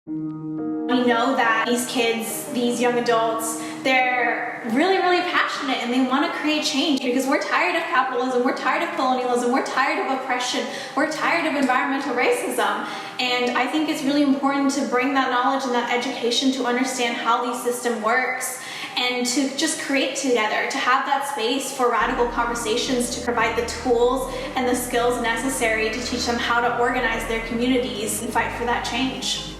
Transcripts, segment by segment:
We know that these kids, these young adults, they're really, really passionate and they want to create change because we're tired of capitalism, we're tired of colonialism, we're tired of oppression, we're tired of environmental racism. And I think it's really important to bring that knowledge and that education to understand how the system works and to just create together, to have that space for radical conversations, to provide the tools and the skills necessary to teach them how to organize their communities and fight for that change.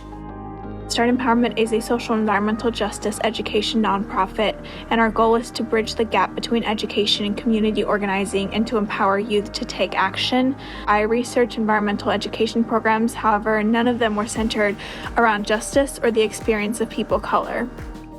Start Empowerment is a social environmental justice education nonprofit, and our goal is to bridge the gap between education and community organizing and to empower youth to take action. I research environmental education programs, however, none of them were centered around justice or the experience of people of color.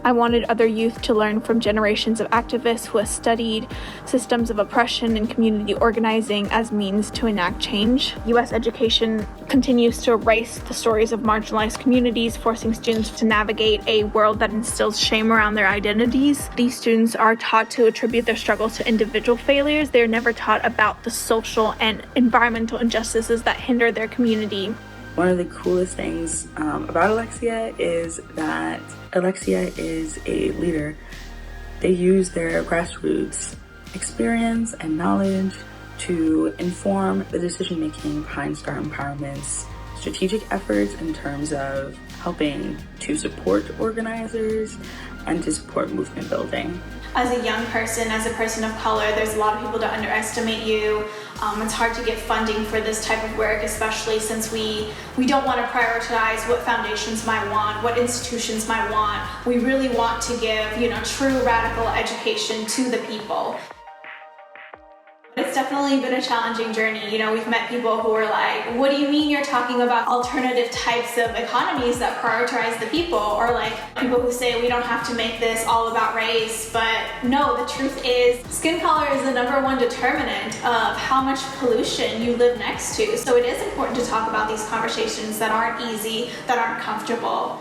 I wanted other youth to learn from generations of activists who have studied systems of oppression and community organizing as means to enact change. U.S. education continues to erase the stories of marginalized communities, forcing students to navigate a world that instills shame around their identities. These students are taught to attribute their struggles to individual failures. They're never taught about the social and environmental injustices that hinder their community. One of the coolest things about Alexia is that Alexia is a leader. They use their grassroots experience and knowledge to inform the decision-making behind Start Empowerment's strategic efforts in terms of helping to support organizers and to support movement building. As a young person, as a person of color, there's a lot of people that underestimate you. It's hard to get funding for this type of work, especially since we don't want to prioritize what foundations might want, what institutions might want. We really want to give, true radical education to the people. It's definitely been a challenging journey. We've met people who are like, what do you mean you're talking about alternative types of economies that prioritize the people? Or like people who say we don't have to make this all about race. But no, the truth is skin color is the #1 determinant of how much pollution you live next to. So it is important to talk about these conversations that aren't easy, that aren't comfortable.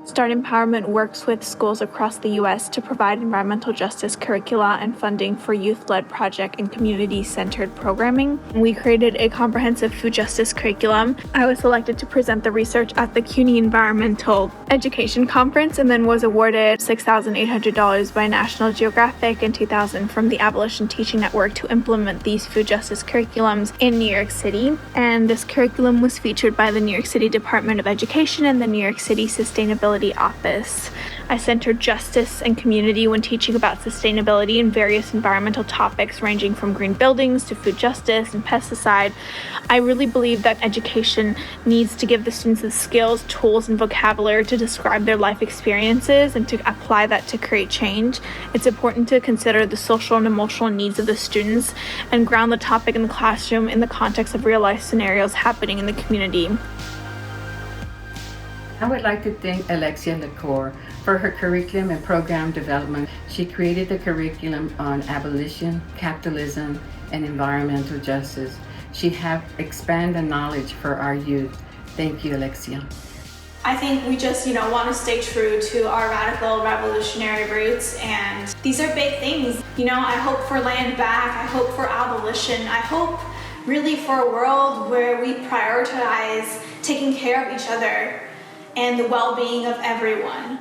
Start Empowerment works with schools across the U.S. to provide environmental justice curricula and funding for youth-led project and community-centered programming. We created a comprehensive food justice curriculum. I was selected to present the research at the CUNY Environmental Education Conference and then was awarded $6,800 by National Geographic and $2,000 from the Abolition Teaching Network to implement these food justice curriculums in New York City. And this curriculum was featured by the New York City Department of Education and the New York City Sustainability Office. I centered justice and community when teaching about sustainability and various environmental topics ranging from green buildings to food justice and pesticide. I really believe that education needs to give the students the skills, tools, and vocabulary to describe their life experiences and to apply that to create change. It's important to consider the social and emotional needs of the students and ground the topic in the classroom in the context of real-life scenarios happening in the community. I would like to thank Alexia Leclercq for her curriculum and program development. She created the curriculum on abolition, capitalism, and environmental justice. She has expanded knowledge for our youth. Thank you, Alexia. I think we just, want to stay true to our radical revolutionary roots, and these are big things. I hope for land back, I hope for abolition, I hope really for a world where we prioritize taking care of each other and the well-being of everyone.